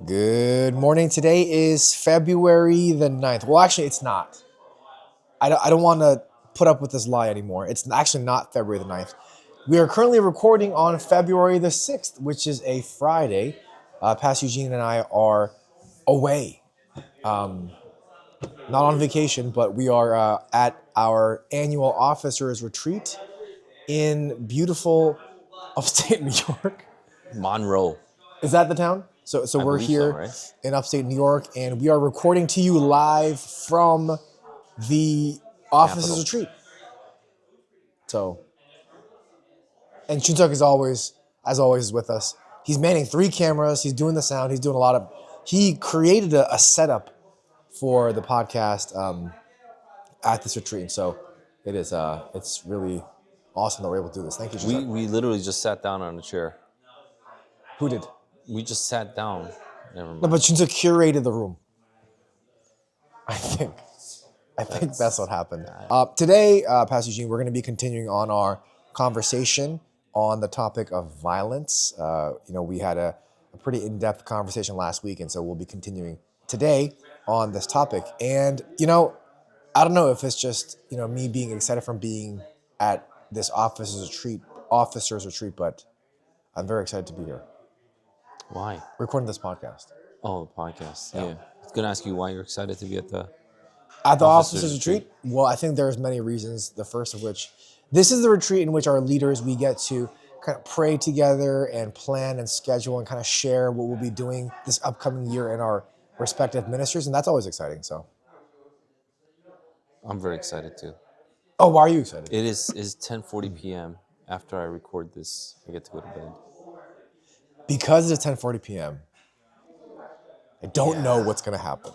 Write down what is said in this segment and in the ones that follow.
Good morning. Today is February the 9th. Well, actually, it's not. I don't want to put up with this lie anymore. It's actually not February the 9th. We are currently recording on February the 6th, which is a Friday. Pastor Eugene and I are away. Not on vacation, but we are at our annual officers retreat in beautiful upstate New York. Monroe. Is that the town? So I we're believe here so, right? in upstate New York, and we are recording to you live from the officers Capital. retreat. So, and Chuntuk is always, as always, is with us. He's manning 3 cameras. He's doing the sound. He's doing a lot of. He created a setup for the podcast at this retreat. So it is. It's really awesome that we're able to do this. Thank you, Chuntuk. We literally just sat down on a chair. Who did? We just sat down. Never mind. No, but Chuntuk curated the room. I think that's what happened. Today, Pastor Eugene, we're going to be continuing on our conversation on the topic of violence. We had a pretty in-depth conversation last week, and so we'll be continuing today on this topic. And, I don't know if it's just, me being excited from being at this officers retreat, but I'm very excited to be here Why? recording this podcast. Oh, the podcast. Yeah. I was going to ask you why you're excited to be at the... At the Officers officers retreat? Well, I think there's many reasons. The first of which, this is the retreat in which our leaders, we get to kind of pray together and plan and schedule and kind of share what we'll be doing this upcoming year in our respective ministries. And that's always exciting. So, I'm very excited too. oh, why are you excited? It is 10:40 p.m. After I record this, I get to go to bed. Because it's 10:40 p.m., I don't know what's going to happen.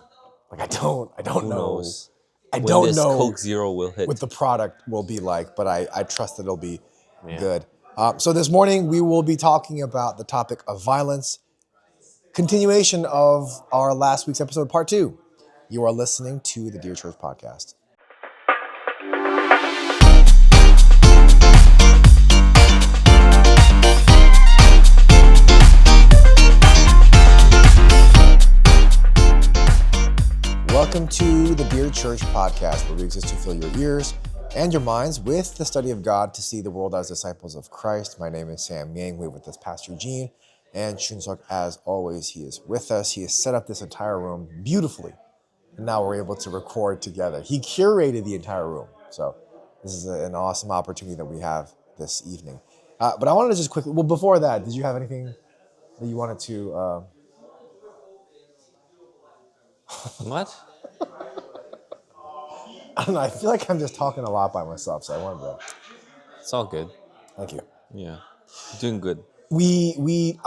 Like, I don't Who know. knows I when don't this know Coke Zero will hit. what the product will be like, but I trust that it'll be Yeah. good. So this morning we will be talking about the topic of violence, continuation of our last week's episode, part 2. You are listening to the Dear Church podcast. Welcome to the Dear Church podcast, where we exist to fill your ears and your minds with the study of God to see the world as disciples of Christ. My name is Sam Yang. We're with us, Pastor Eugene, and Chunsuk, as always, he is with us. He has set up this entire room beautifully, and now we're able to record together. He curated the entire room, so this is an awesome opportunity that we have this evening. But I wanted to just quickly, well, before that, did you have anything that you wanted to... What? I don't know, I feel like I'm just talking a lot by myself, so I wanted to... It's all good. Thank you. Yeah. You're doing good. We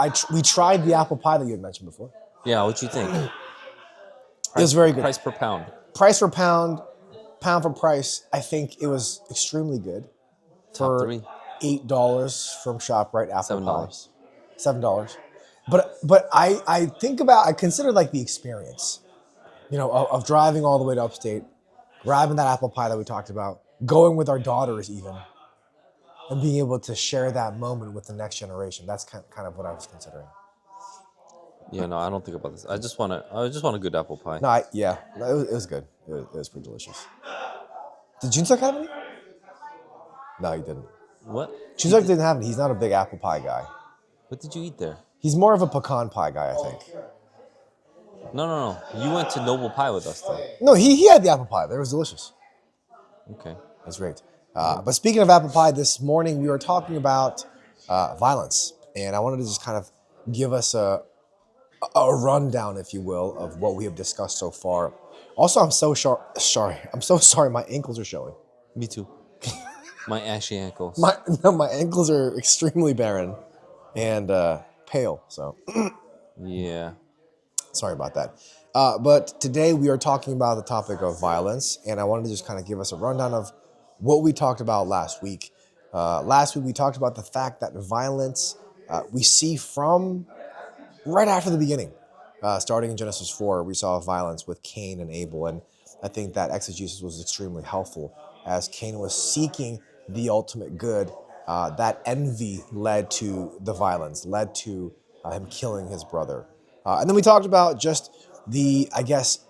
tried the apple pie that you had mentioned before. Yeah, what you think? It was very good. Price per pound. Price for pound for price. I think it was extremely good. Top For 3. $8 from ShopRite apple pie. $7. $7. But I consider like the experience, of driving all the way to upstate, grabbing that apple pie that we talked about, going with our daughters even, and being able to share that moment with the next generation. That's kind of what I was considering. Yeah, no, I don't think about this. I just want a good apple pie. No, it was good. It was pretty delicious. Did Junsuck have any? No, he didn't. What? Junsuck didn't have any. He's not a big apple pie guy. What did you eat there? He's more of a pecan pie guy, I think. No. You went to Noble Pie with us, though. No, he had the apple pie. It was delicious. Okay. That's great. But speaking of apple pie, this morning we were talking about violence. And I wanted to just kind of give us a rundown, if you will, of what we have discussed so far. Also, I'm so sorry. I'm so sorry. My ankles are showing. Me too. My ashy ankles. My ankles are extremely barren and pale. So Yeah. sorry about that. But today we are talking about the topic of violence, and I wanted to just kind of give us a rundown of what we talked about last week. Last week we talked about the fact that violence we see from right after the beginning. Starting in Genesis 4, we saw violence with Cain and Abel, and I think that exegesis was extremely helpful as Cain was seeking the ultimate good. That envy led to the violence, led to him killing his brother. And then we talked about just the, I guess,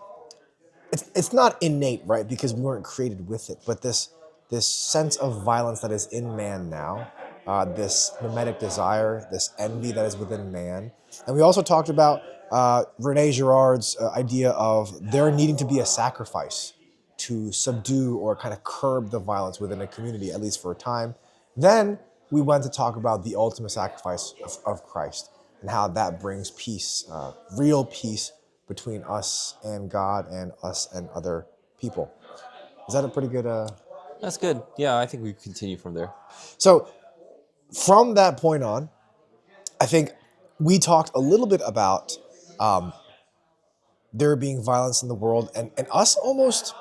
it's not innate, right? Because we weren't created with it, but this sense of violence that is in man now, this mimetic desire, this envy that is within man, and we also talked about Rene Girard's idea of there needing to be a sacrifice to subdue or kind of curb the violence within a community, at least for a time. Then we went to talk about the ultimate sacrifice of Christ and how that brings peace, real peace between us and God and us and other people. Is that a pretty good? That's good. Yeah, I think we continue from there. So from that point on, I think we talked a little bit about there being violence in the world and us almost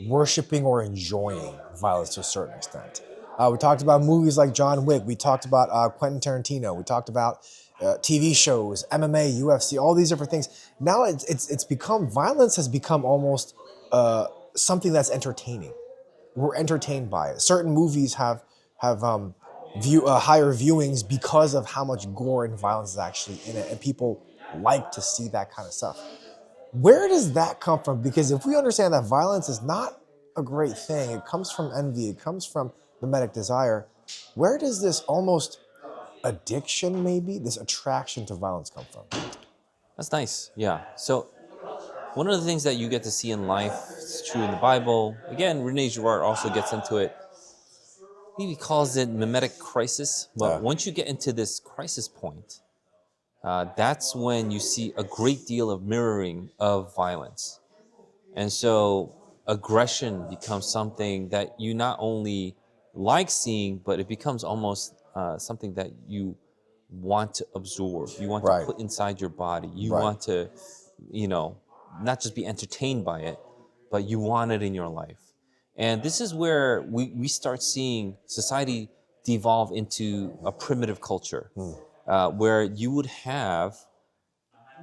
worshiping or enjoying violence to a certain extent. We talked about movies like John Wick. We talked about Quentin Tarantino. We talked about TV shows, MMA, UFC, all these different things. Now it's become violence has become almost something that's entertaining. We're entertained by it. Certain movies have higher viewings because of how much gore and violence is actually in it, and people like to see that kind of stuff. Where does that come from? Because if we understand that violence is not a great thing, it comes from envy, it comes from mimetic desire, where does this almost addiction, maybe, this attraction to violence come from? That's nice. Yeah. So one of the things that you get to see in life, it's true in the Bible. Again, Rene Girard also gets into it. He calls it mimetic crisis. But once you get into this crisis point, that's when you see a great deal of mirroring of violence. And so aggression becomes something that you not only like seeing, but it becomes almost something that you want to absorb. You want to Right. put inside your body. You Right. want to, you know, not just be entertained by it, but you want it in your life. And this is where we start seeing society devolve into a primitive culture, where you would have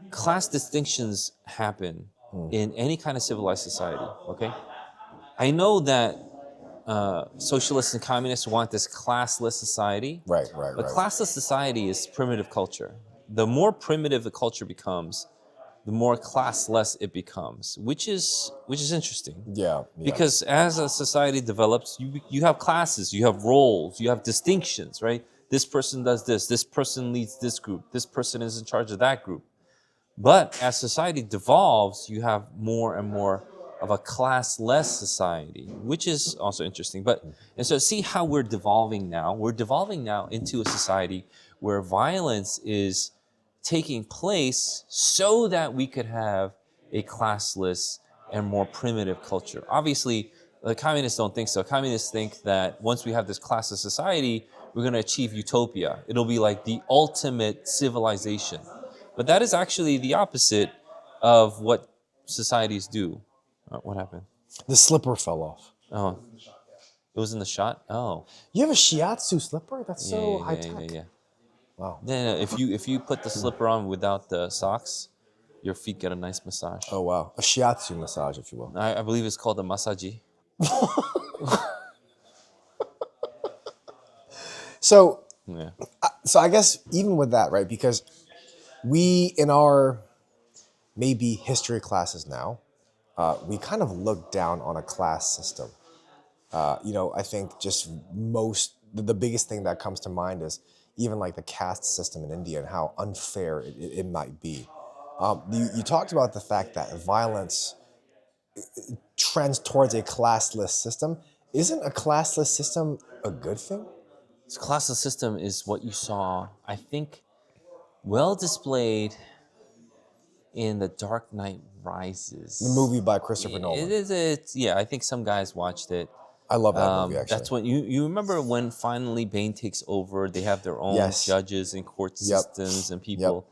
class distinctions happen in any kind of civilized society. Okay, I know that socialists and communists want this classless society, Right. but classless society is primitive culture. The more primitive the culture becomes, the more classless it becomes, which is interesting. Yeah. Because as a society develops, you have classes, you have roles, you have distinctions, right? This person does this person leads this group, this person is in charge of that group. But as society devolves, you have more and more of a classless society, which is also interesting. And so see how we're devolving now. We're devolving now into a society where violence is taking place so that we could have a classless and more primitive culture. Obviously, the communists don't think so. Communists think that once we have this classless society, we're going to achieve utopia. It'll be like the ultimate civilization. But that is actually the opposite of what societies do. What happened? The slipper fell off. Oh, it was in the shot? Oh. You have a shiatsu slipper? That's so high tech. Yeah. Wow. No, if you put the slipper on without the socks, your feet get a nice massage. Oh, wow. A shiatsu massage, if you will. I believe it's called a massaji. So, Yeah. so I guess even with that, right? Because we, in our maybe history classes now, we kind of look down on a class system. I think just the biggest thing that comes to mind is even like the caste system in India and how unfair it might be. You talked about the fact that violence trends towards a classless system. Isn't a classless system a good thing? This classless system is what you saw, I think, well displayed in The Dark Knight Rises. The movie by Christopher Nolan. Yeah, I think some guys watched it. I love that movie, actually. That's when you remember when finally Bane takes over. They have their own judges and court systems and people,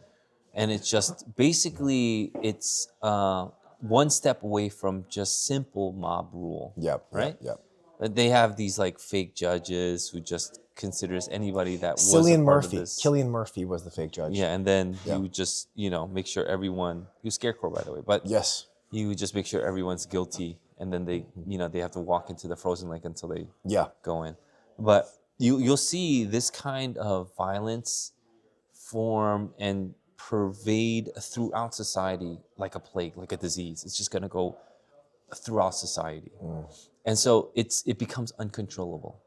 and it's just basically it's one step away from just simple mob rule. Right. But they have these like fake judges who just considers anybody that was Cillian a part Murphy. of this. Cillian Murphy was the fake judge. Yeah, and then he would just make sure everyone. He was Scarecrow, by the way, but yes, he would just make sure everyone's guilty. And then they have to walk into the frozen lake until they go in. But you'll see this kind of violence form and pervade throughout society like a plague, like a disease. It's just going to go throughout society. And so it becomes uncontrollable.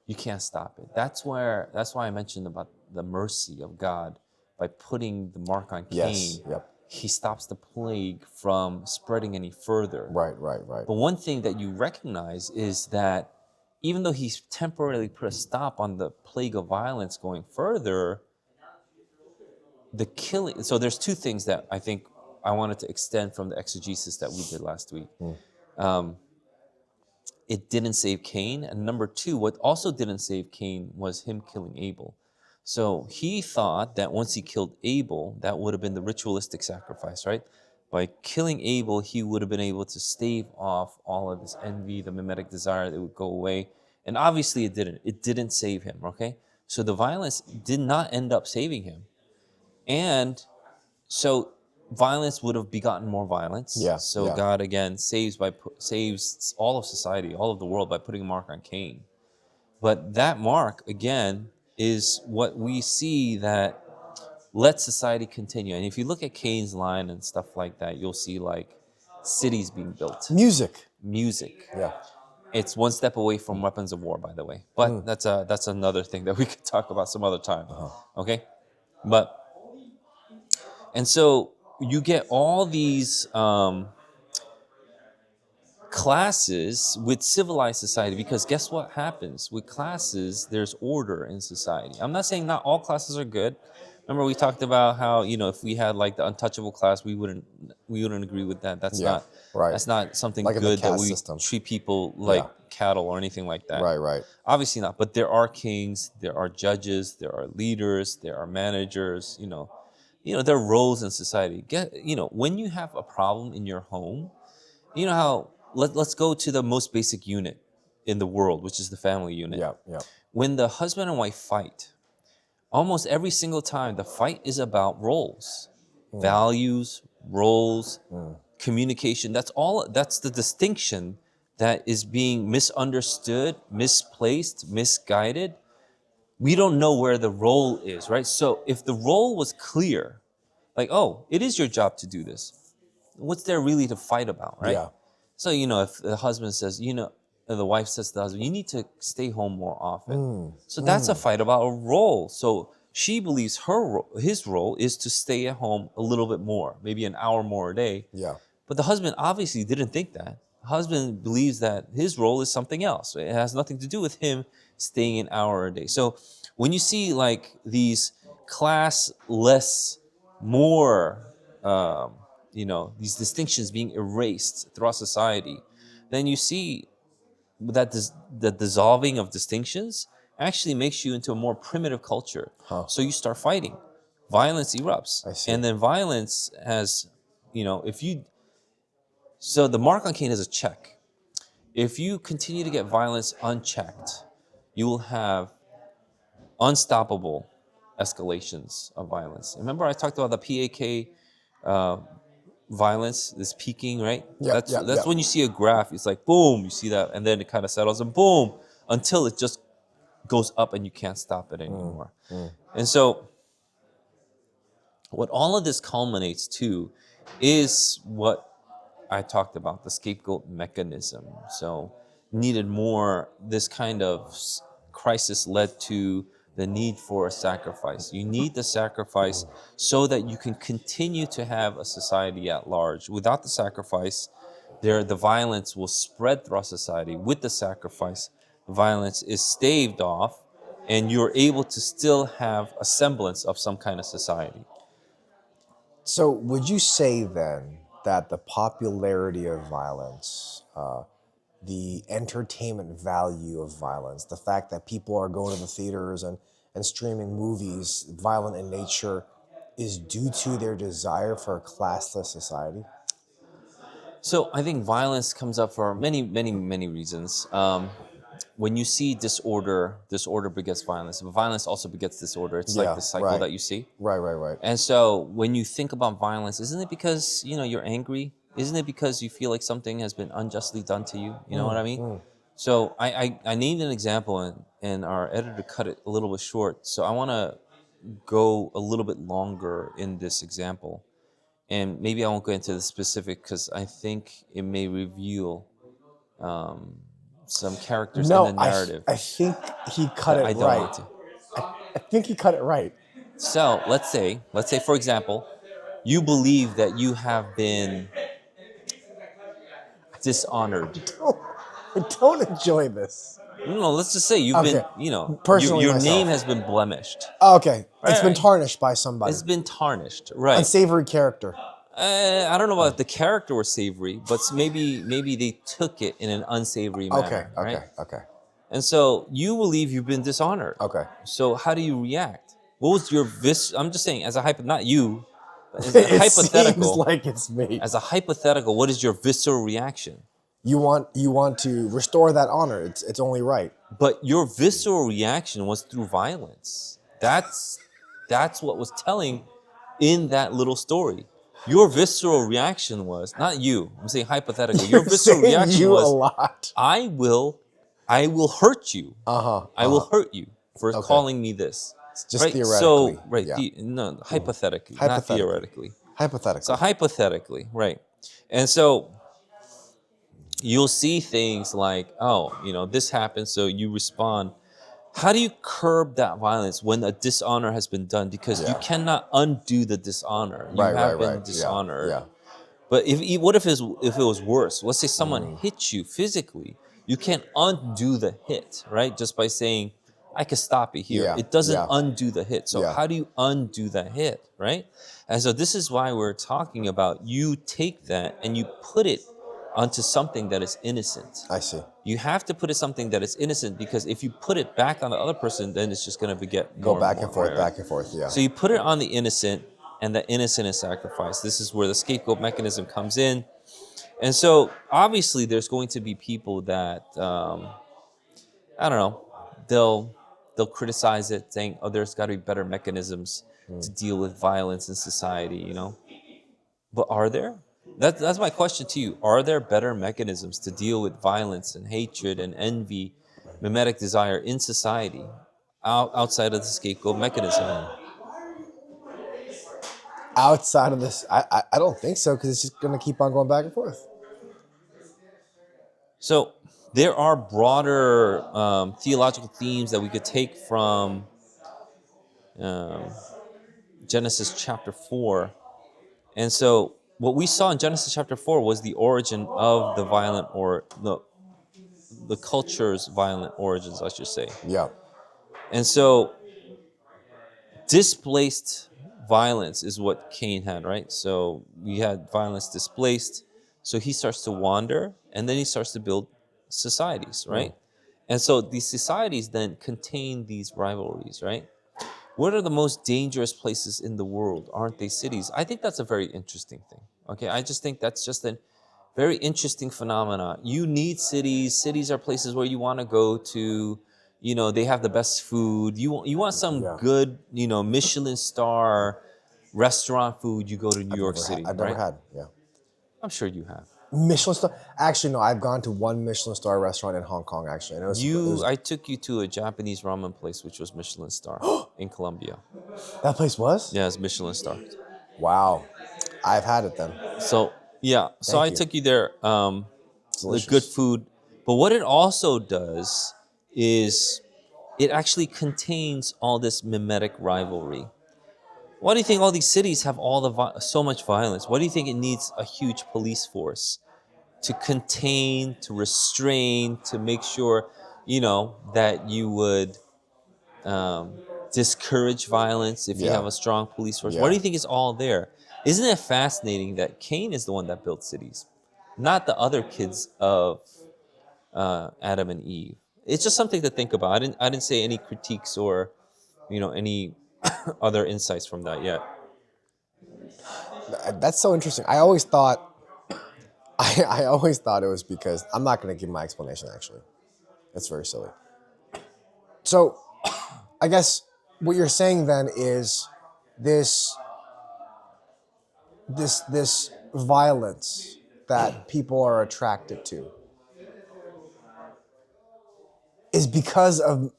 You can't stop it. That's why I mentioned about the mercy of God by putting the mark on Cain. Yes. Yep. He stops the plague from spreading any further. Right. But one thing that you recognize is that even though he's temporarily put a stop on the plague of violence going further, the killing. So there's two things that I think I wanted to extend from the exegesis that we did last week. It didn't save Cain. And number two, what also didn't save Cain was him killing Abel. So he thought that once he killed Abel, that would have been the ritualistic sacrifice, right? By killing Abel, he would have been able to stave off all of this envy, the mimetic desire that would go away. And obviously it didn't. It didn't save him, okay? So the violence did not end up saving him. And so violence would have begotten more violence. So God again saves all of society, all of the world by putting a mark on Cain. But that mark again is what we see that let society continue. And if you look at Cain's line and stuff like that, you'll see like cities being built. Music. Yeah. It's one step away from weapons of war, by the way. But that's another thing that we could talk about some other time. Okay? And so you get all these classes with civilized society, because guess what happens? With classes, there's order in society. I'm not saying not all classes are good. Remember we talked about how, if we had like the untouchable class, we wouldn't agree with that. That's not something like good that we treat people like cattle or anything like that. Right. Obviously not. But there are kings, there are judges, there are leaders, there are managers, there are roles in society. When you have a problem in your home, how let's go to the most basic unit in the world, which is the family unit. Yeah. When the husband and wife fight, almost every single time the fight is about roles, values, roles, communication. That's the distinction that is being misunderstood, misplaced, misguided. We don't know where the role is, right? So if the role was clear, like, oh, it is your job to do this, what's there really to fight about, right? Yeah. So, if the husband says, the wife says to the husband, you need to stay home more often. So that's a fight about a role. So she believes his role is to stay at home a little bit more, maybe an hour more a day. Yeah. But the husband obviously didn't think that. The husband believes that his role is something else. It has nothing to do with him staying an hour a day. So when you see like these classless, more, these distinctions being erased throughout society, then you see that the dissolving of distinctions actually makes you into a more primitive culture. So you start fighting. Violence erupts. I see. And then violence has, so the mark on Cain is a check. If you continue to get violence unchecked, you will have unstoppable escalations of violence. Remember I talked about the PAK violence, this peaking, right? That's when you see a graph. It's like, boom, you see that, and then it kind of settles, and boom, until it just goes up and you can't stop it anymore. And so what all of this culminates to is what I talked about, the scapegoat mechanism. So needed more, this kind of crisis led to the need for a sacrifice. You need the sacrifice so that you can continue to have a society at large. Without the sacrifice, the violence will spread throughout society. With the sacrifice, violence is staved off, and you're able to still have a semblance of some kind of society. So would you say then that the popularity of violence, the entertainment value of violence, the fact that people are going to the theaters and streaming movies violent in nature, is due to their desire for a classless society? So I think violence comes up for many, many, many reasons. When you see disorder begets violence. But violence also begets disorder. It's like the cycle that you see. Right. And so when you think about violence, isn't it because, you're angry? Isn't it because you feel like something has been unjustly done to you? You know what I mean? So I named an example, and our editor cut it a little bit short. So I want to go a little bit longer in this example, and maybe I won't go into the specific because I think it may reveal some characters in the No, narrative I think he cut that it I don't right. want to. I think he cut it right. So let's say for example, you believe that you have been dishonored. I don't enjoy this. No, let's just say you've been, Okay. your Personally, your myself. name has been blemished. Okay. It's Right, been right. tarnished by somebody. It's been tarnished, right? Unsavory character. I don't know about if the character was savory, but maybe they took it in an unsavory manner, right? Okay. And so you believe you've been dishonored. Okay. So how do you react? What was your I'm just saying, as a not you, but as a It hypothetical. seems like it's me. As a hypothetical, what is your visceral reaction? You want to restore that honor. It's only right. But your visceral reaction was through violence. That's what was telling in that little story. Your visceral reaction was not you. I'm saying hypothetically. Your You're visceral saying reaction you was, a lot. I will hurt you. I will hurt you for Okay. calling me this. It's just right? theoretically. So right, Yeah. no, hypothetically, not Hypothetically. theoretically. Hypothetically. So hypothetically, right? And so you'll see things like, oh, this happens, so you respond. How do you curb that violence when a dishonor has been done? Because you Yeah. cannot undo the dishonor. You have been dishonored. Yeah. But what if it was worse? Let's say someone hits you physically. You can't undo the hit, right? Just by saying, I can stop it here. Yeah, It doesn't yeah. undo the hit. So Yeah. how do you undo that hit, right? And so this is why we're talking about you take that and you put it onto something that is innocent. I see. You have to put it something that is innocent, because if you put it back on the other person, then it's just going to beget Go more back more, and forth, right? back and forth. Yeah. So you put it on the innocent, and the innocent is sacrificed. This is where the scapegoat mechanism comes in. And so obviously there's going to be people that I don't know, they'll criticize it, saying, oh, there's got to be better mechanisms to deal with violence in society, But are there? That's my question to you. Are there better mechanisms to deal with violence and hatred and envy, mimetic desire in society outside of the scapegoat mechanism? Outside of this, I don't think so, because it's just going to keep on going back and forth. So there are broader theological themes that we could take from Genesis chapter 4. And so what we saw in Genesis chapter 4 was the origin of the violent, or the culture's violent origins, I should say. Yeah. And so displaced violence is what Cain had, right? So we had violence displaced. So he starts to wander, and then he starts to build societies, right? And so these societies then contain these rivalries, right? What are the most dangerous places in the world? Aren't they cities? I think that's a very interesting thing. Okay, I just think that's just a very interesting phenomena. You need cities. Cities are places where you want to go to. They have the best food. You want some good, Michelin star restaurant food. You go to New York City, I've right? never had. Yeah. I'm sure you have. Michelin star. Actually, no. I've gone to one Michelin star restaurant in Hong Kong. Actually, and it was I took you to a Japanese ramen place, which was Michelin star in Colombia. that place was. Yeah, it's Michelin star. Wow, I've had it then. So yeah, so I took you there. The Delicious. good food, but what it also does is it actually contains all this mimetic rivalry. Why do you think all these cities have so much violence? Why do you think it needs a huge police force to contain, to restrain, to make sure, that you would discourage violence if you have a strong police force? Why do you think it's all there? Isn't it fascinating that Cain is the one that built cities, not the other kids of Adam and Eve? It's just something to think about. I didn't say any critiques or, any other insights from that yet. That's so interesting. I always thought it was because I'm not going to give my explanation. Actually, that's very silly. So, I guess what you're saying then is this violence that people are attracted to is because of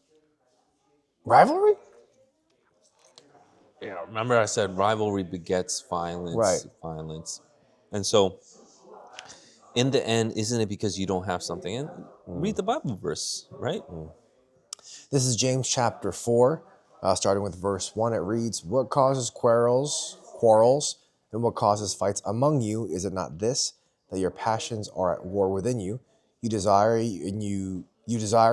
rivalry? remember I said rivalry begets Right. violence. And so in the end, isn't it because you don't have something? And read the Bible verse, right? This is James chapter 4, starting with verse 1. It reads, "What causes quarrels, and what causes fights among you? Is it not this, that your passions are at war within you? You desire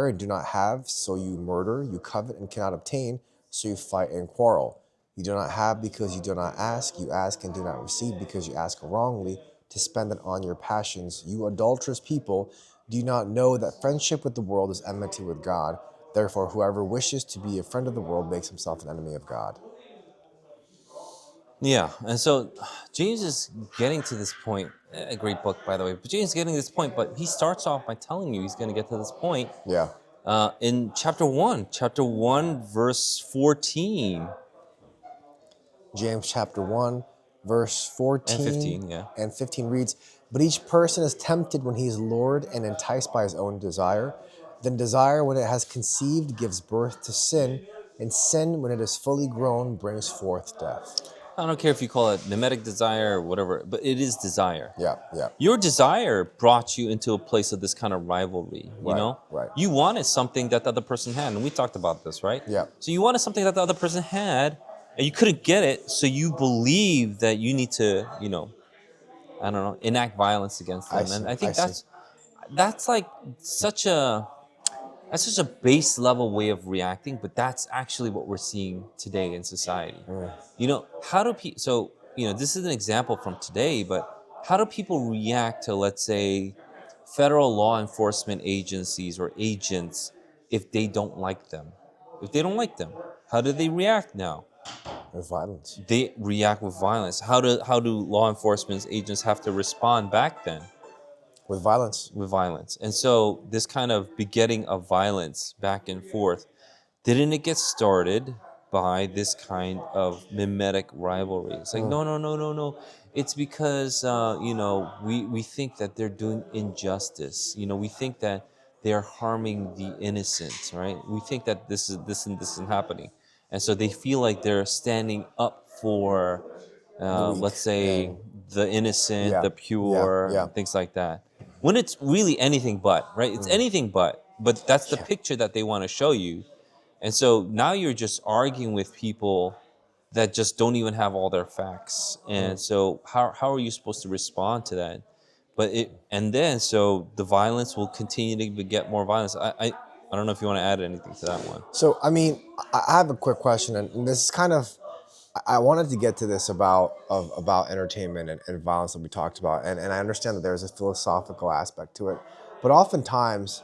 and do not have, so you murder. You covet and cannot obtain, so you fight and quarrel. You do not have because you do not ask. You ask and do not receive because you ask wrongly, to spend it on your passions. You adulterous people, do you not know that friendship with the world is enmity with God? Therefore, whoever wishes to be a friend of the world makes himself an enemy of God." Yeah, and so James is getting to this point. A great book, by the way. But James is getting to this point, but he starts off by telling you he's going to get to this point Yeah. in chapter 1, verse 14 James chapter 1, verse and 14 15. Yeah. and 15 reads, "But each person is tempted when he is lured and enticed by his own desire. Then desire, when it has conceived, gives birth to sin, and sin, when it is fully grown, brings forth death." I don't care if you call it mimetic desire or whatever, but it is desire. Yeah, yeah, Your desire brought you into a place of this kind of rivalry, you right, know? right. You wanted something that the other person had, and we talked about this, right? Yeah. So you wanted something that the other person had, and you couldn't get it, so you believe that you need to, I don't know, enact violence against I them. see, And I I think see. that's like such a that's just a base level way of reacting, but that's actually what we're seeing today in society. How do people, so, this is an example from today, but how do people react to, let's say, federal law enforcement agencies or agents if they don't like them? If they don't like them, how do they react now? With violence. They react with violence. How do law enforcement agents have to respond back then? With violence. With violence. And so this kind of begetting of violence back and forth, didn't it get started by this kind of mimetic rivalry? It's like, no, no, no, no, no. It's because, we think that they're doing injustice. We think that they're harming the innocent, right? We think that this isn't happening. And so they feel like they're standing up for, The weak. let's say, And the innocent, yeah, the yeah, pure, yeah, and things like that. When it's really anything but, right? It's anything but that's the yeah. picture that they want to show you. And so now you're just arguing with people that just don't even have all their facts. And so how are you supposed to respond to that? And then so the violence will continue to get more violence. I don't know if you want to add anything to that one. So, I mean, I have a quick question, and this is kind of, I wanted to get to this about entertainment and violence that we talked about, and I understand that there's a philosophical aspect to it, but oftentimes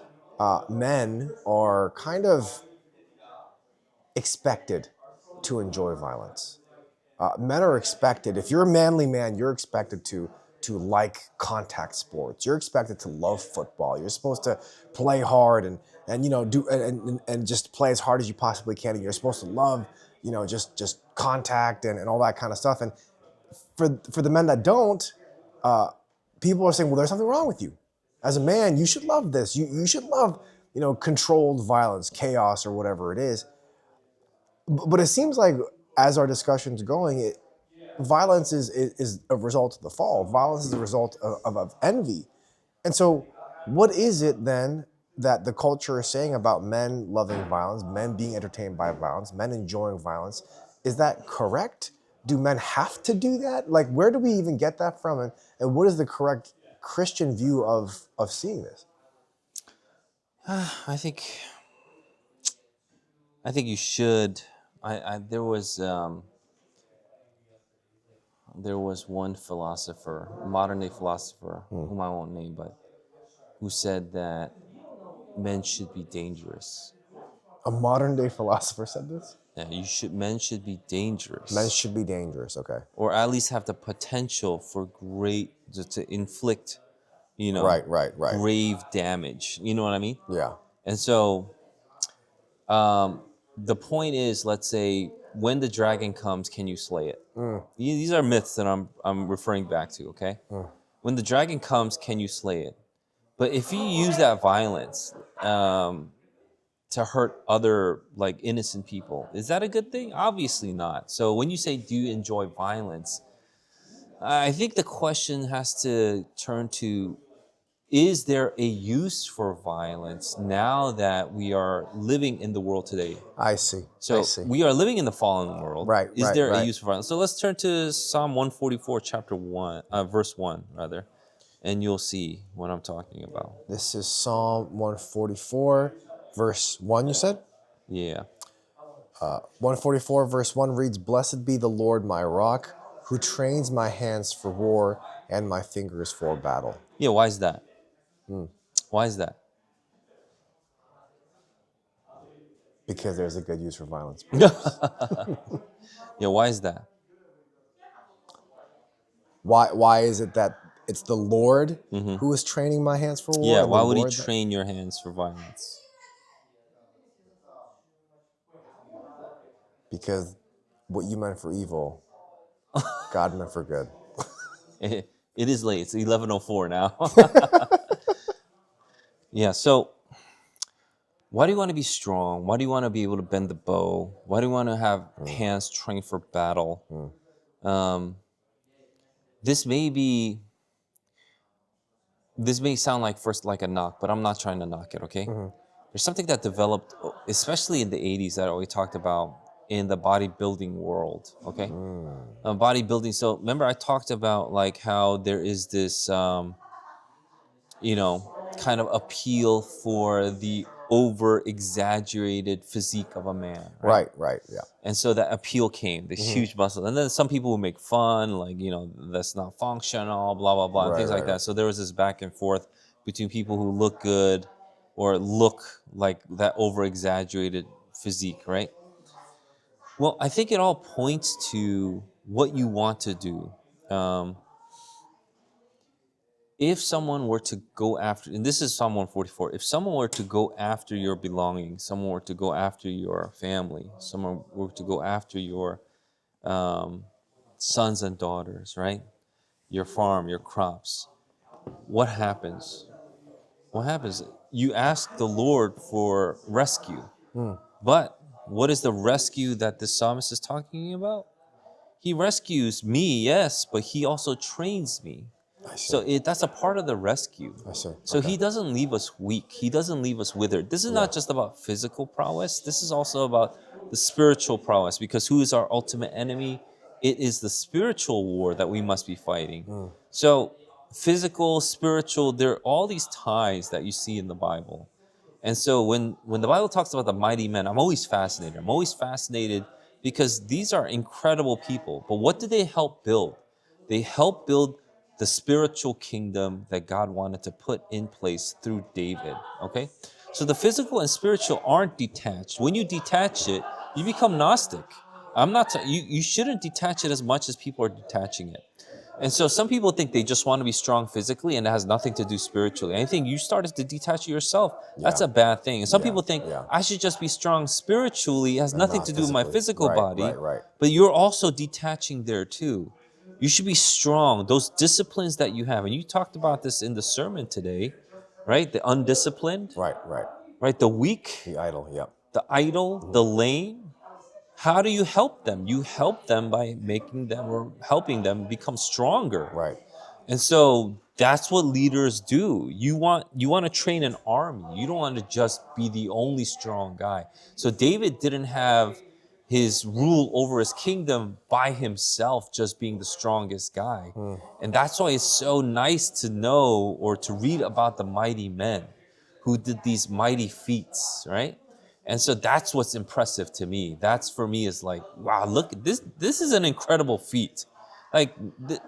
men are kind of expected to enjoy violence. Men are expected. If you're a manly man, you're expected to like contact sports. You're expected to love football. You're supposed to play hard and do and just play as hard as you possibly can. And you're supposed to love just contact and all that kind of stuff. And for the men that don't, people are saying, well, there's something wrong with you. As a man, you should love this. You should love controlled violence, chaos, or whatever it is. But it seems like as our discussion's going, violence is a result of the fall. Violence is a result of envy. And so, what is it then that the culture is saying about men loving violence, men being entertained by violence, men enjoying violence? Is that correct? Do men have to do that? Like, where do we even get that from? And what is the correct Christian view of seeing this? I think you should. There was one philosopher, modern day philosopher, whom I won't name, but who said that men should be dangerous. A modern day philosopher said this? Yeah, men should be dangerous. Men should be dangerous, okay. Or at least have the potential for to inflict, Right. grave damage. You know what I mean? Yeah. And so the point is, let's say, when the dragon comes, can you slay it? These are myths that I'm referring back to, okay? When the dragon comes, can you slay it? But if you use that violence, to hurt other like innocent people. Is that a good thing? Obviously not. So when you say, do you enjoy violence? I think the question has to turn to, is there a use for violence now that we are living in the world today? I see. So we are living in the fallen world. Right, Is right, there a right. use for violence? So let's turn to Psalm 144, chapter 1, verse 1, rather, and you'll see what I'm talking about. This is Psalm 144, verse 1, you said? Yeah. 144, verse 1 reads, Blessed be the Lord my rock, who trains my hands for war and my fingers for battle. Yeah, why is that? Why is that? Because there's a good use for violence. Yeah, why is that? Why is it that it's the Lord who is training my hands for war? Yeah, and why the would he Lord train your hands for violence? Because what you meant for evil, God meant for good. It is late. It's 11:04 now. Yeah, so why do you want to be strong? Why do you want to be able to bend the bow? Why do you want to have hands trained for battle? Um, this may be, this may sound like first like a knock, but I'm not trying to knock it, okay? There's something that developed, especially in the 80s, that we talked about in the bodybuilding world, okay? Bodybuilding, so remember I talked about like how there is this, kind of appeal for the over exaggerated physique of a man, right? Right, yeah. And so that appeal came, this huge muscle. And then some people would make fun, like, that's not functional, blah, blah, blah, and things like that. So there was this back and forth between people who look good or look like that over exaggerated physique, right? Well, I think it all points to what you want to do. If someone were to go after, and this is Psalm 144, if someone were to go after your belongings, someone were to go after your family, someone were to go after your sons and daughters, right? Your farm, your crops, what happens? What happens? You ask the Lord for rescue. But what is the rescue that the psalmist is talking about? He rescues me, yes, but he also trains me. I see. So that's a part of the rescue. I see. So Okay. he doesn't leave us weak. He doesn't leave us withered. This is not just about physical prowess. This is also about the spiritual prowess, because who is our ultimate enemy? It is the spiritual war that we must be fighting. So physical, spiritual, there are all these ties that you see in the Bible. And so when the Bible talks about the mighty men, I'm always fascinated. I'm always fascinated because these are incredible people. But what did they help build? They helped build the spiritual kingdom that God wanted to put in place through David. Okay? So the physical and spiritual aren't detached. When you detach it, you become Gnostic. You shouldn't detach it as much as people are detaching it. And so some people think they just want to be strong physically and it has nothing to do spiritually. I think you started to detach yourself. That's a bad thing. And some people think I should just be strong spiritually. It has nothing to do with my physical body. Right. But you're also detaching there too. You should be strong. Those disciplines that you have, and you talked about this in the sermon today, right? The undisciplined, Right. the weak, The idol, the idle, the lame. How do you help them? You help them by making them or helping them become stronger. Right. And so that's what leaders do. You want to train an army. You don't want to just be the only strong guy. So David didn't have his rule over his kingdom by himself, just being the strongest guy. And that's why it's so nice to know or to read about the mighty men who did these mighty feats, right? And so that's what's impressive to me. That's for me is like, wow, look, this is an incredible feat. Like,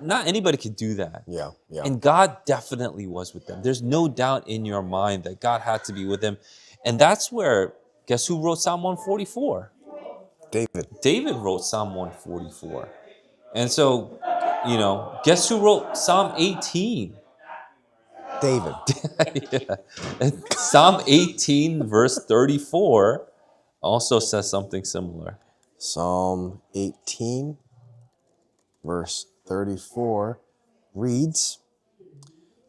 not anybody could do that. Yeah. And God definitely was with them. There's no doubt in your mind that God had to be with them. And that's where, guess who wrote Psalm 144? David wrote Psalm 144. And so, guess who wrote Psalm 18? David. Yeah. And Psalm 18, verse 34, also says something similar. Psalm 18, verse 34 reads,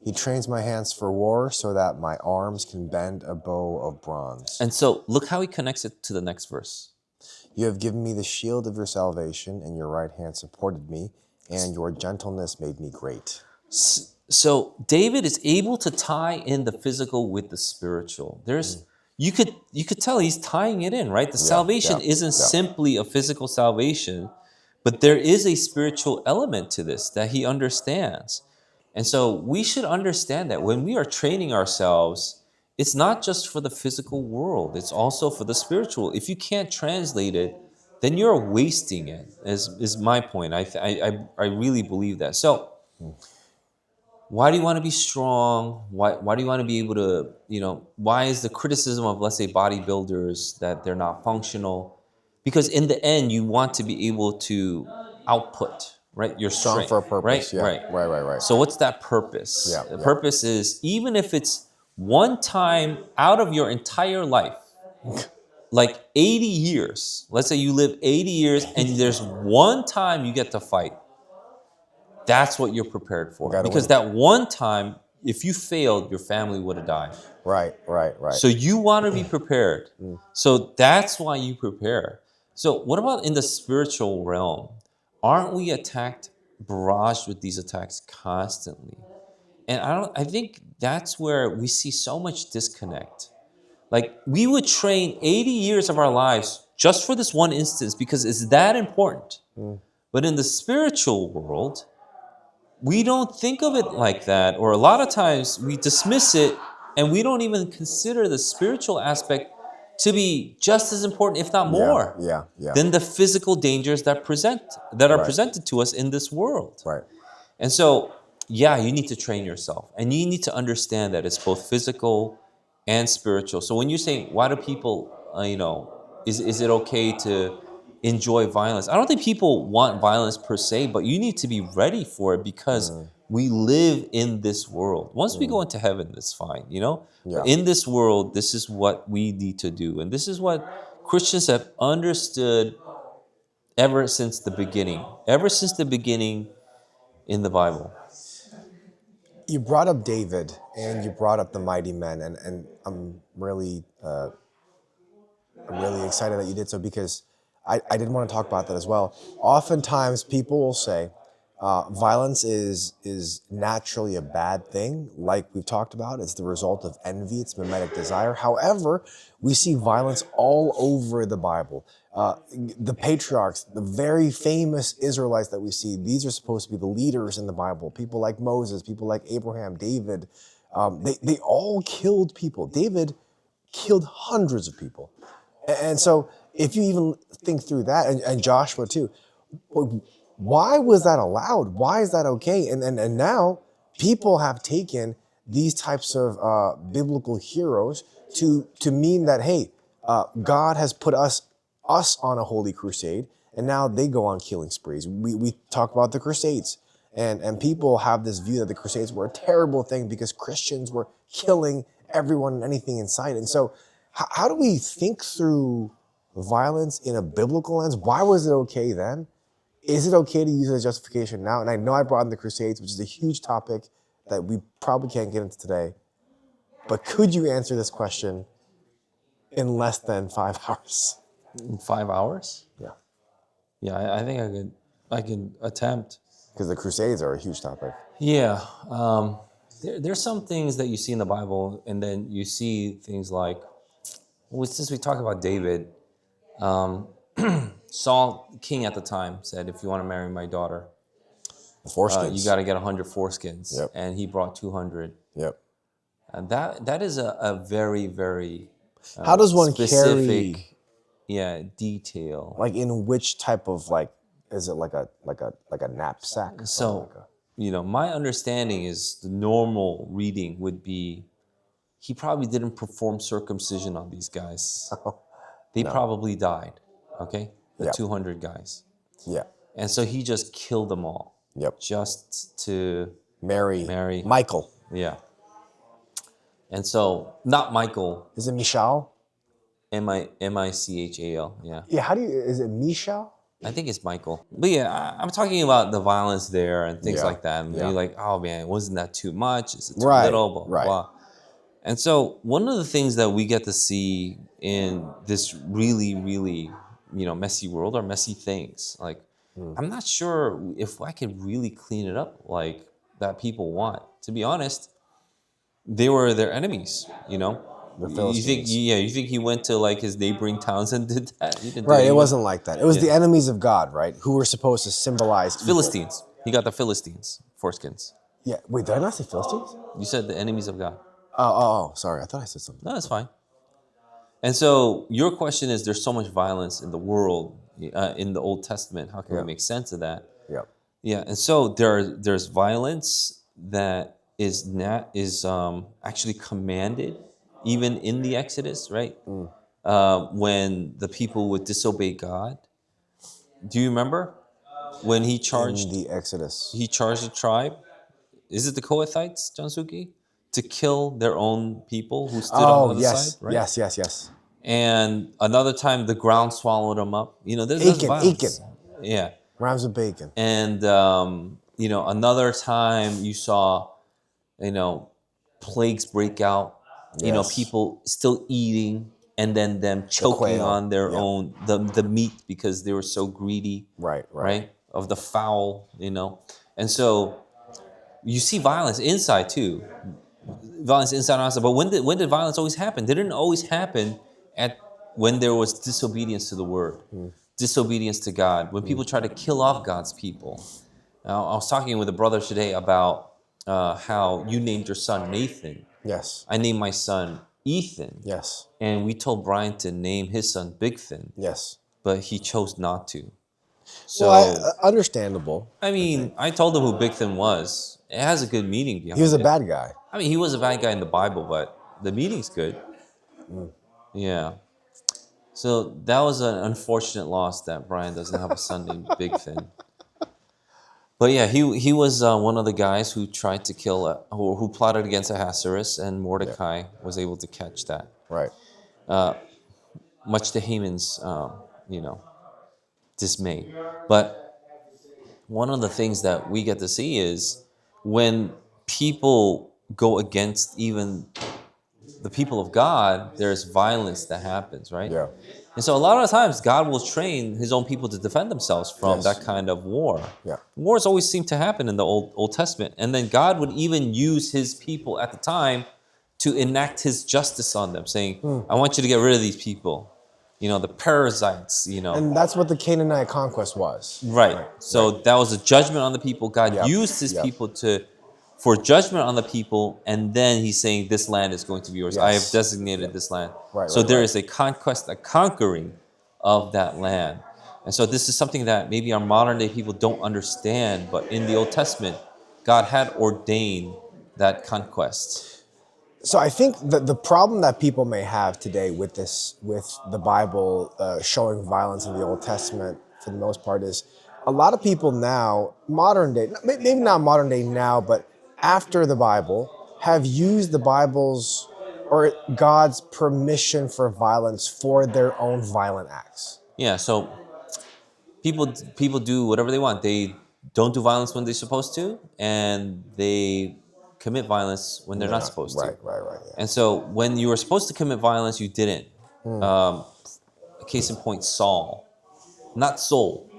He trains my hands for war so that my arms can bend a bow of bronze. And so look how he connects it to the next verse. You have given me the shield of your salvation, and your right hand supported me, and your gentleness made me great. So David is able to tie in the physical with the spiritual. You could tell he's tying it in, right? The salvation isn't simply a physical salvation, but there is a spiritual element to this that he understands. And so we should understand that when we are training ourselves, it's not just for the physical world, it's also for the spiritual. If you can't translate it, then you're wasting it, is my point. I really believe that. So why do you want to be strong? Why do you want to be able to, why is the criticism of, let's say, bodybuilders that they're not functional? Because in the end, you want to be able to output, right? Your Strong strength, for a purpose. right? Right. So what's that purpose? Yeah, The purpose is, even if it's one time out of your entire life, like 80 years, let's say you live 80 years and there's one time you get to fight. That's what you're prepared for. Because win. that one time, if you failed, your family would have died. Right. So you want to be prepared. So that's why you prepare. So what about in the spiritual realm? Aren't we barraged with these attacks constantly? And I think that's where we see so much disconnect. Like, we would train 80 years of our lives just for this one instance because it's that important. But in the spiritual world, we don't think of it like that, or a lot of times we dismiss it and we don't even consider the spiritual aspect to be just as important, if not more, than the physical dangers that are presented to us in this world. Right. And so, you need to train yourself, and you need to understand that it's both physical and spiritual. So when you say, why do people, is it okay to enjoy violence? I don't think people want violence per se, but you need to be ready for it because we live in this world. Once we go into heaven, it's fine, But in this world, this is what we need to do. And this is what Christians have understood ever since the beginning in the Bible. You brought up David and you brought up the mighty men, and I'm really excited that you did so because I did want to talk about that as well. Oftentimes people will say violence is naturally a bad thing, like we've talked about. It's the result of envy, it's mimetic desire. However, we see violence all over the Bible. The patriarchs, the very famous Israelites that we see, these are supposed to be the leaders in the Bible. People like Moses, people like Abraham, David, they all killed people. David killed hundreds of people. And so if you even think through that, and Joshua too, why was that allowed? Why is that okay? And now people have taken these types of biblical heroes to mean that, hey, God has put us on a holy crusade, and now they go on killing sprees. We talk about the Crusades, and people have this view that the Crusades were a terrible thing because Christians were killing everyone and anything in sight. And so how do we think through violence in a biblical lens? Why was it okay then? Is it okay to use it as justification now? And I know I brought in the Crusades, which is a huge topic that we probably can't get into today. But could you answer this question in less than 5 hours? In 5 hours? Yeah. Yeah, I think I can attempt. Because the Crusades are a huge topic. Yeah. There's some things that you see in the Bible, and then you see things like, since we talk about David, Saul, king at the time, said, if you want to marry my daughter, Foreskins. you got to get 100 foreskins. Yep. And he brought 200. Yep. And that is a very, very how does one specific, carry detail. Like in which type of is it like a knapsack? So, my understanding is the normal reading would be he probably didn't perform circumcision on these guys. They probably died, okay? The 200 guys. Yeah. And so he just killed them all. Yep. Just to marry Michael. Yeah. And so, not Michael. Is it Michal? Michal, yeah. Yeah, is it Michal? I think it's Michael. But yeah, I'm talking about the violence there and things Yeah. like that. And Yeah. you're like, oh man, wasn't that too much? Is it too Right. little? Blah, blah, Right. blah. And so one of the things that we get to see in this really, really, messy world are messy things. Like, I'm not sure if I could really clean it up like that people want. To be honest, they were their enemies, The You think, Philistines. yeah, you think he went to like his neighboring towns and did that? He didn't do Right. that. It He went wasn't like that. It was Yeah. the enemies of God, right? Who were supposed to symbolize evil. Philistines. He got the Philistines foreskins. Yeah. Wait, did I not say Philistines? You said the enemies of God. Oh. Sorry. I thought I said something. No, that's fine. And so your question is: there's so much violence in the world in the Old Testament. How can we make sense of that? Yeah. Yeah, and so there's violence that is actually commanded, even in the Exodus, right? When the people would disobey God. Do you remember when he In charged the Exodus. the tribe? Is it the Kohathites, Jansuki, to kill their own people who stood on the other side, right? Yes. And another time the ground swallowed them up. There's violence. Achan. Yeah. Rhymes with bacon. And another time you saw, plagues break out. Yes. People still eating, and then them choking quail. on their Yeah. own the meat because they were so greedy, Right. of the fowl, and so you see violence inside too, violence inside and outside. But when did violence always happen? Didn't always happen at when there was disobedience to the word, disobedience to God, when people try to kill off God's people. Now, I was talking with a brother today about how you named your son Nathan. Yes. I named my son Ethan. Yes. And we told Brian to name his son Bigthin, Yes. but he chose not to. So, Understandable. I mean, I told him who Bigthin was. It has a good meaning behind it. He was a bad guy. I mean, he was a bad guy in the Bible, but the meaning's good. Yeah. So that was an unfortunate loss that Brian doesn't have a son named Bigthin. But yeah, he was one of the guys who tried to kill, who plotted against Ahasuerus, and Mordecai was able to catch that. Right. Much to Haman's, dismay. But one of the things that we get to see is when people go against even the people of God, there's violence that happens, right? Yeah. And so a lot of times God will train his own people to defend themselves from Yes. that kind of war. Yeah. Wars always seem to happen in the Old Testament. And then God would even use his people at the time to enact his justice on them, saying, I want you to get rid of these people. The parasites, And that's what the Canaanite conquest was. Right. So that was a judgment on the people. God Yep. used his Yep. people for judgment on the people, and then he's saying, this land is going to be yours. I have Yes. designated this land. Right, So right, there right. is a conquest, a conquering of that land. And so this is something that maybe our modern day people don't understand, but in the Old Testament, God had ordained that conquest. So I think that the problem that people may have today with the Bible showing violence in the Old Testament, for the most part, is a lot of people now, modern day, maybe not modern day now, but after the Bible, have used the Bible's or God's permission for violence for their own violent acts. Yeah, so people do whatever they want. They don't do violence when they're supposed to, and they commit violence when they're not supposed to. Right. Yeah. And so when you were supposed to commit violence, you didn't. Case in point, Saul. Not Saul.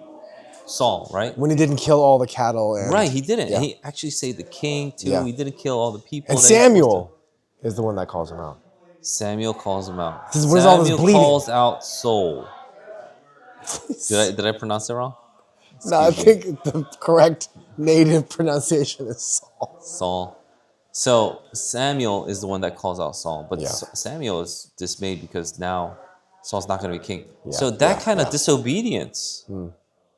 Saul, right? When he didn't kill all the cattle. And, Right, he didn't. Yeah. He actually saved the king, too. Yeah. He didn't kill all the people. And that he was supposed Samuel is the one that calls him out. to. Samuel calls him out. This is- what is all this Samuel bleeding? calls out Saul. Did I pronounce it wrong? No, I Excuse me. think the correct native pronunciation is Saul. Saul. So Samuel is the one that calls out Saul, but Yeah. Samuel is dismayed because now Saul's not going to be king. Yeah, So that yeah, kind of yeah. disobedience,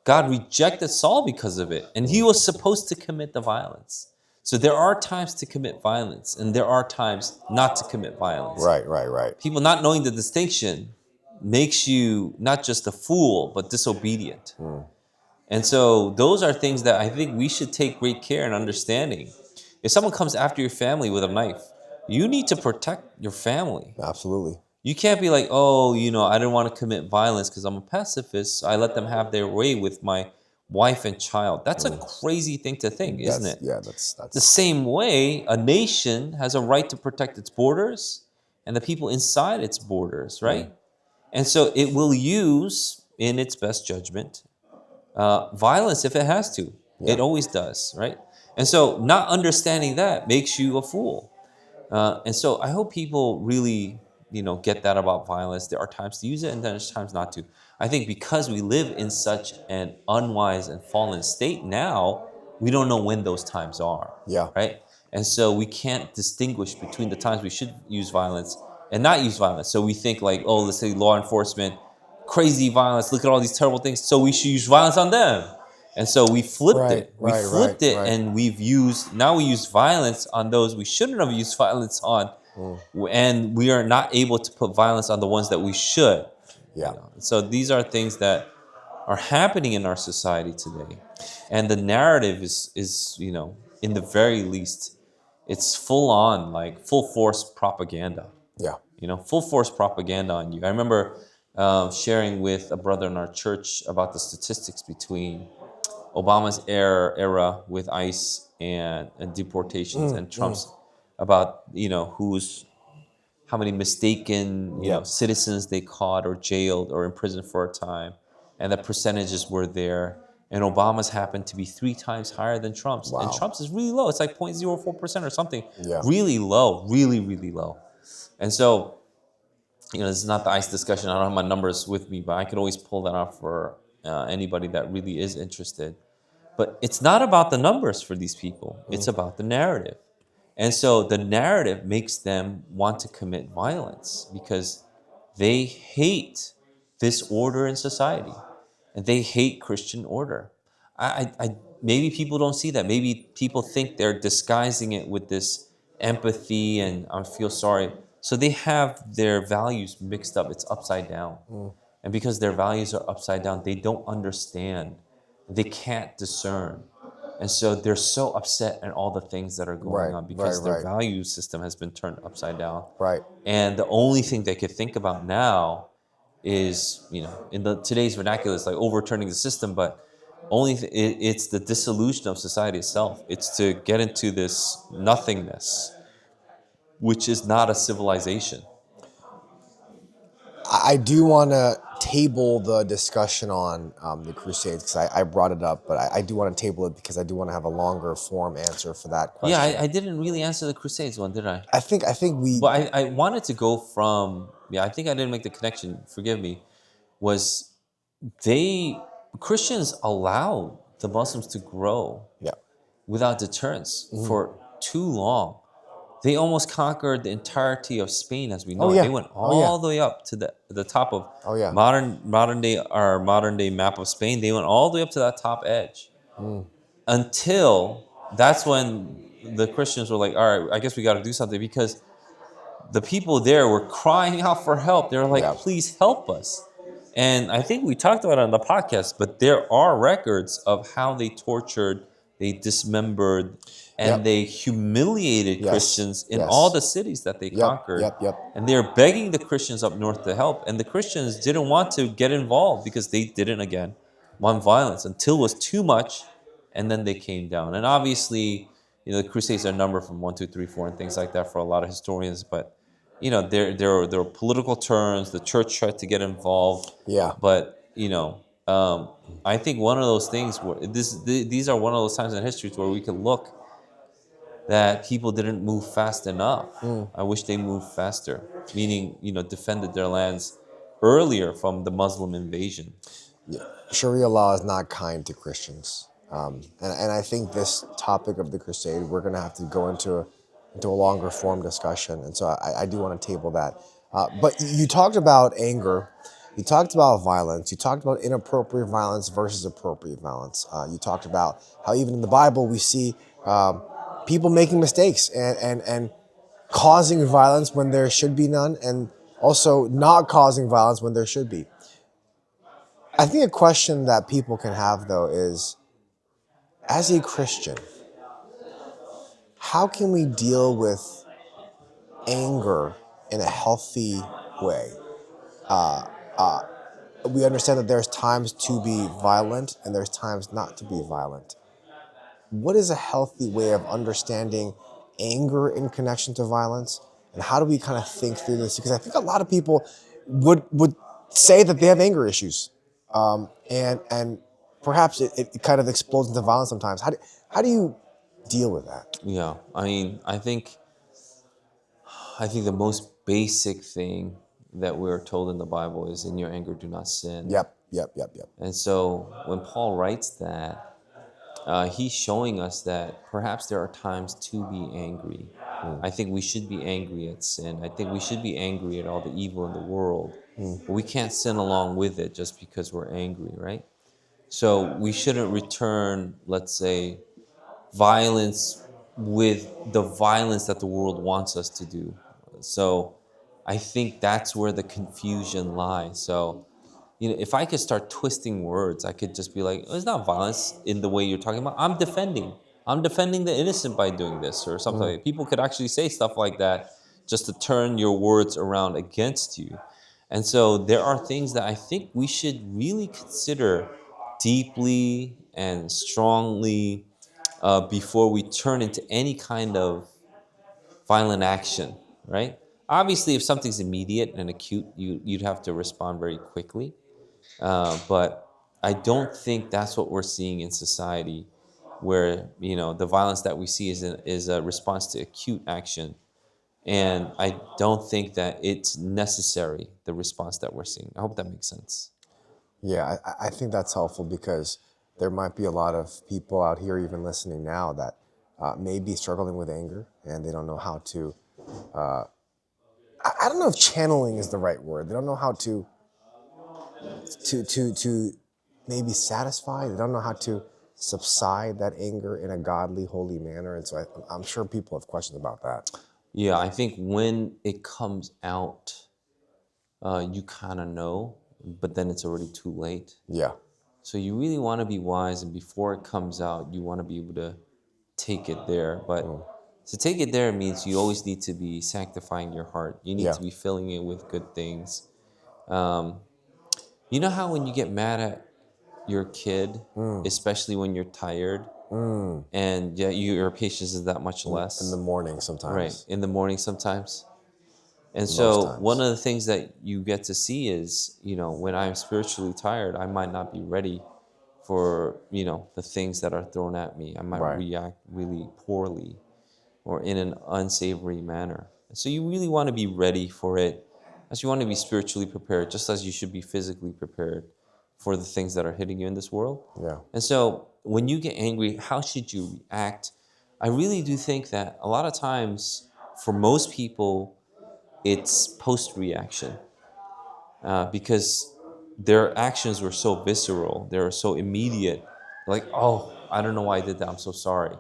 God rejected Saul because of it, and he was supposed to commit the violence. So there are times to commit violence, and there are times not to commit violence. Right. People not knowing the distinction makes you not just a fool, but disobedient. And so those are things that I think we should take great care in understanding. If someone comes after your family with a knife, you need to protect your family. Absolutely. You can't be like, oh, I didn't want to commit violence because I'm a pacifist. So I let them have their way with my wife and child. That's a crazy thing to think, isn't That's it? yeah. The That's same way, a nation has a right to protect its borders and the people inside its borders, right? And so it will use, in its best judgment, violence if it has to. yeah. It always does, right? And so not understanding that makes you a fool. And so I hope people really, get that about violence. There are times to use it and then there's times not to. I think because we live in such an unwise and fallen state now, we don't know when those times are, Yeah. right? And so we can't distinguish between the times we should use violence and not use violence. So we think like, oh, let's say law enforcement, crazy violence, look at all these terrible things, so we should use violence on them. And so we flipped Right. it. We Right. Right. flipped it, Right. and now we use violence on those we shouldn't have used violence on, and we are not able to put violence on the ones that we should. Yeah. So these are things that are happening in our society today, and the narrative is in the very least, it's full on like full force propaganda. Yeah. Full force propaganda on you. I remember sharing with a brother in our church about the statistics between Obama's era with ICE and deportations, and Trump's about who's how many mistaken Yep. citizens they caught or jailed or imprisoned for a time, and the percentages were there. And Obama's happened to be 3 times higher than Trump's, and Wow. Trump's is really low. It's like 0.04% or something, Yeah. really low, really really low. And so this is not the ICE discussion. I don't have my numbers with me, but I could always pull that off for anybody that really is interested. But it's not about the numbers for these people. It's about the narrative. And so the narrative makes them want to commit violence because they hate this order in society and they hate Christian order. Maybe people don't see that. Maybe people think they're disguising it with this empathy and I feel sorry. So they have their values mixed up. It's upside down. And because their values are upside down, they don't understand. They can't discern. And so they're so upset at all the things that are going Right. on Right. because their Right. value system has been turned upside down. Right. And the only thing they could think about now is, in the today's vernacular, it's like overturning the system, but it's the dissolution of society itself. It's to get into this nothingness, which is not a civilization. I do want to table the discussion on the Crusades because I brought it up, but I do want to table it because I do want to have a longer form answer for that Yeah, question. I didn't really answer the Crusades one, did I? I think we. Well, I wanted to go from, I think I didn't make the connection, forgive me, was Christians allowed the Muslims to grow Yeah. without deterrence for too long. They almost conquered the entirety of Spain as we know Oh it. yeah. They went Oh yeah. all the way up to the top of Oh yeah. modern day map of Spain. They went all the way up to that top edge until that's when the Christians were like, all right, I guess we got to do something because the people there were crying out for help. They were like, Yeah. please help us. And I think we talked about it on the podcast, but there are records of how they tortured, they dismembered, and Yep. they humiliated Yes. Christians in Yes. all the cities that they Yep. conquered. Yep. And they're begging the Christians up north to help. And the Christians didn't want to get involved because they didn't, again, want violence until it was too much. And then they came down. And obviously, the Crusades are numbered from 1, 2, 3, 4, and things like that for a lot of historians. But there were political turns. The church tried to get involved. Yeah. But I think one of those things where these are one of those times in history where we can look that people didn't move fast enough. I wish they moved faster, meaning defended their lands earlier from the Muslim invasion. Yeah. Sharia law is not kind to Christians, and I think this topic of the Crusade we're going to have to go into a longer form discussion, and so I do want to table that. But you talked about anger, you talked about violence, you talked about inappropriate violence versus appropriate violence. You talked about how even in the Bible we see people making mistakes and causing violence when there should be none, and also not causing violence when there should be. I think a question that people can have though is, as a Christian, how can we deal with anger in a healthy way. We understand that there's times to be violent and there's times not to be violent. What is a healthy way of understanding anger in connection to violence, and how do we kind of think through this? Because I think a lot of people would say that they have anger issues, and perhaps it kind of explodes into violence sometimes. How do you deal with that? Yeah, I mean, I think the most basic thing that we're told in the Bible is, "In your anger, do not sin." Yep. And so when Paul writes that, he's showing us that perhaps there are times to be angry. I think we should be angry at sin. I think we should be angry at all the evil in the world. But we can't sin along with it just because we're angry, right? So we shouldn't return, let's say, violence with the violence that the world wants us to do. So I think that's where the confusion lies. So, if I could start twisting words, I could just be like, "Oh, it's not violence in the way you're talking about. I'm defending the innocent by doing this," or something like that. People could actually say stuff like that just to turn your words around against you. And so there are things that I think we should really consider deeply and strongly before we turn into any kind of violent action, right? Obviously, if something's immediate and acute, you'd have to respond very quickly. But I don't think that's what we're seeing in society, where the violence that we see is a response to acute action, and I don't think that it's necessary, the response that we're seeing. I hope that makes sense. Yeah, I think that's helpful because there might be a lot of people out here, even listening now, that may be struggling with anger and they don't know how to. I don't know if channeling is the right word. They don't know how to maybe satisfy. They don't know how to subside that anger in a godly, holy manner. And so I'm sure people have questions about that. Yeah, I think when it comes out, you kind of know, but then it's already too late. Yeah. So you really want to be wise, and before it comes out, you want to be able to take it there. But to take it there means you always need to be sanctifying your heart. You need Yeah. to be filling it with good things. Um, you know how when you get mad at your kid, especially when you're tired, and yeah, your patience is that much less. In the morning Right, sometimes. in the morning sometimes. And Most so times. one of the things that you get to see is, when I'm spiritually tired, I might not be ready for, the things that are thrown at me. I might Right. react really poorly or in an unsavory manner. So you really want to be ready for it, as you want to be spiritually prepared, just as you should be physically prepared for the things that are hitting you in this world. Yeah. And so when you get angry, how should you react? I really do think that a lot of times, for most people, it's post-reaction, because their actions were so visceral, they were so immediate. Like, "Oh, I don't know why I did that. I'm so sorry."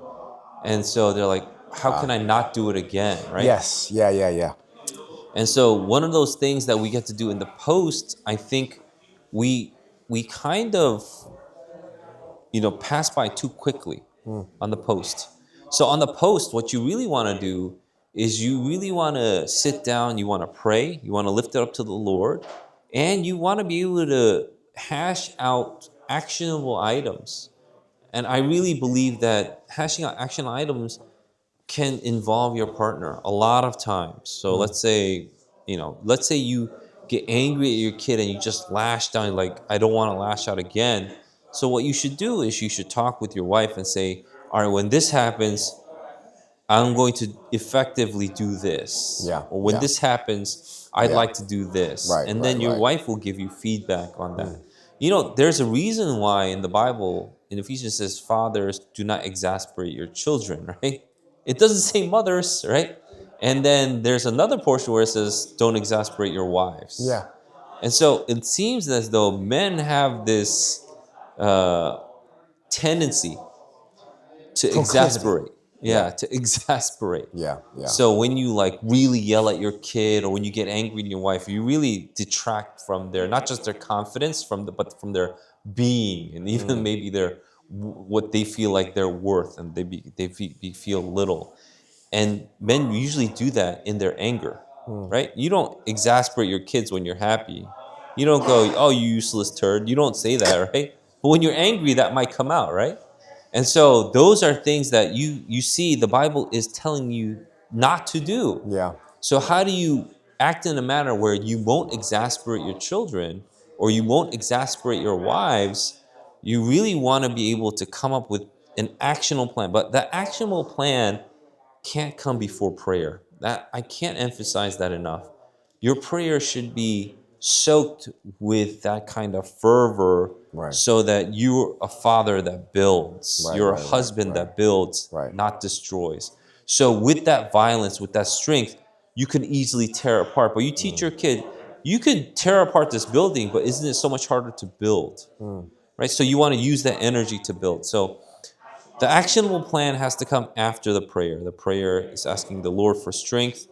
And so they're like, "How can I not do it again?" Right? Yes. Yeah. And so one of those things that we get to do in the post, I think we kind of pass by too quickly on the post. So on the post, what you really want to do is you really want to sit down, you want to pray, you want to lift it up to the Lord, and you want to be able to hash out actionable items. And I really believe that hashing out action items can involve your partner a lot of times. So let's say you get angry at your kid and you just lash down, like, "I don't want to lash out again." So what you should do is you should talk with your wife and say, "All right, when this happens, I'm going to effectively do this." Yeah, Or, "When yeah. this happens, I'd Yeah. like to do this." Right, And right, then your right. wife will give you feedback on that. There's a reason why in the Bible, in Ephesians, says, "Fathers, do not exasperate your children," right? It doesn't say mothers, right? And then there's another portion where it says, "Don't exasperate your wives." Yeah. And so it seems as though men have this uh, tendency to Proclivity. exasperate. Yeah, to exasperate. Yeah. So when you like really yell at your kid, or when you get angry at your wife, you really detract from their, not just their confidence, but from their being, and even maybe their what they feel like they're worth, and they feel little. And men usually do that in their anger. right? You don't exasperate your kids when you're happy. You don't go, oh, you useless turd. You don't say that, right? But when you're angry, that might come out, right? And so those are things that you see the Bible is telling you not to do. Yeah. So how do you act in a manner where you won't exasperate your children or you won't exasperate your wives? You really want to be able to come up with an actionable plan. But that actionable plan can't come before prayer. That I can't emphasize that enough. Your prayer should be soaked with that kind of fervor, Right. so that you're a father that builds, Right, you're a right, right, husband right. that builds, Right. not destroys. So with that violence, with that strength, you can easily tear apart. But you teach your kid, you could tear apart this building, but isn't it so much harder to build? Right? So you want to use that energy to build. So the actionable plan has to come after the prayer. The prayer is asking the Lord for strength.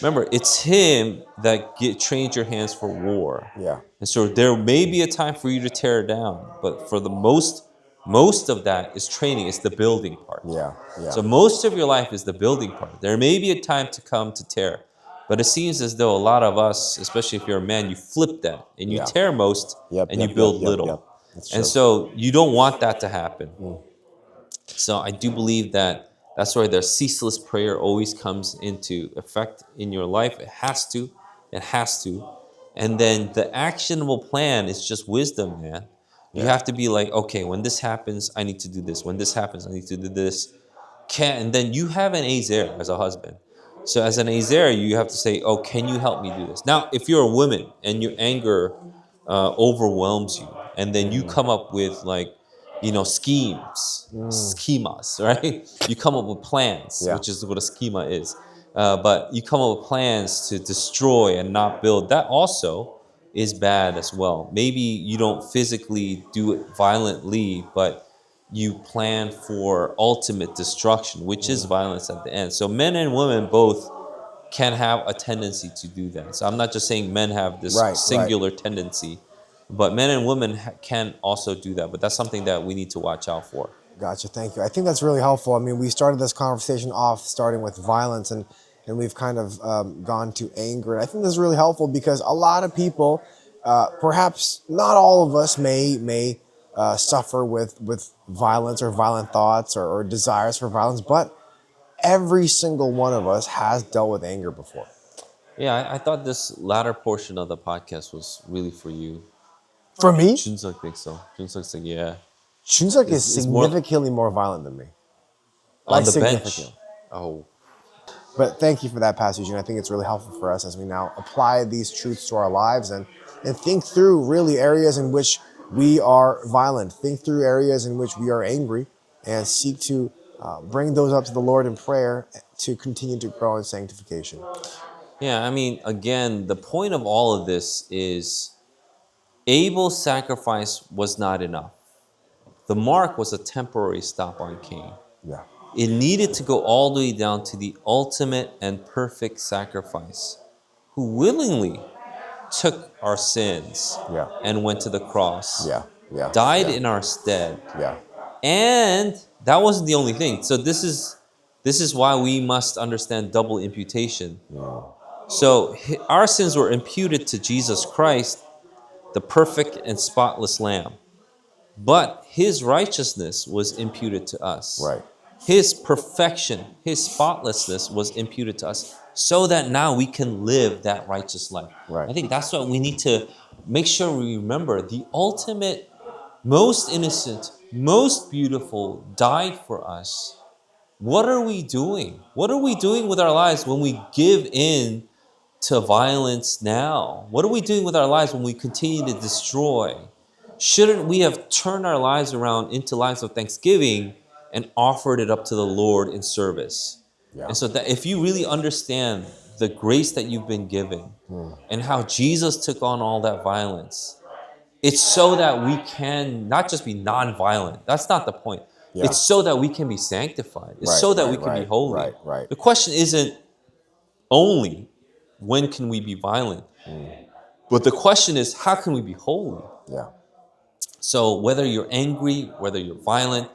Remember, it's Him that trains your hands for war. Yeah. And so there may be a time for you to tear down, but for the most of that is training. It's the building part. Yeah. Yeah. So most of your life is the building part. There may be a time to come to tear, but it seems as though a lot of us, especially if you're a man, you flip that and you Yeah. tear most and you build little. That's And true. so you don't want that to happen. So I do believe that that's why the ceaseless prayer always comes into effect in your life. It has to. It has to. And then the actionable plan is just wisdom, man. You Yeah. have to be like, okay, when this happens, I need to do this. When this happens, I need to do this. And then you have an azer as a husband. So as an azer, you have to say, oh, can you help me do this? Now, if you're a woman and your anger overwhelms you, and then you come up with like, schemas, right? You come up with plans, Yeah. which is what a schema is. But you come up with plans to destroy and not build. That also is bad as well. Maybe you don't physically do it violently, but you plan for ultimate destruction, which is violence at the end. So men and women both can have a tendency to do that. So I'm not just saying men have this Right, right. singular tendency, but men and women can also do that. But that's something that we need to watch out for. Gotcha. Thank you. I think that's really helpful. I mean, we started this conversation off starting with violence, and we've kind of gone to anger. And I think this is really helpful because a lot of people, perhaps not all of us, may suffer with violence or violent thoughts or desires for violence, but every single one of us has dealt with anger before. Yeah, I thought this latter portion of the podcast was really for you. For me, Junseok thinks so. Junseok's like, yeah. Chunsook is It's more significantly more violent than me. on Like the bench. significant. Oh, But thank you for that passage, and I think it's really helpful for us as we now apply these truths to our lives and think through really areas in which we are violent, think through areas in which we are angry, and seek to bring those up to the Lord in prayer to continue to grow in sanctification. yeah. I mean, again, the point of all of this is Abel's sacrifice was not enough. The mark was a temporary stop on Cain. Yeah, It needed to go all the way down to the ultimate and perfect sacrifice, who willingly took our sins yeah, and went to the cross, yeah, yeah, died yeah, in our stead. yeah, And that wasn't the only thing. So this is why we must understand double imputation. So our sins were imputed to Jesus Christ, the perfect and spotless Lamb. But His righteousness was imputed to us. right. His perfection, His spotlessness was imputed to us so that now we can live that righteous life. Right. I think that's what we need to make sure we remember. The ultimate, most innocent, most beautiful died for us. What are we doing? What are we doing with our lives when we give in to violence now? What are we doing with our lives when we continue to destroy? Shouldn't we have turned our lives around into lives of thanksgiving and offered it up to the Lord in service? Yeah. And so that if you really understand the grace that you've been given and how Jesus took on all that violence, it's so that we can not just be non-violent. That's not the point. Yeah. It's so that we can be sanctified. It's Right, so that right, we can be right, holy. right. The question isn't only when can we be violent, but the question is how can we be holy? Yeah, So whether you're angry, whether you're violent,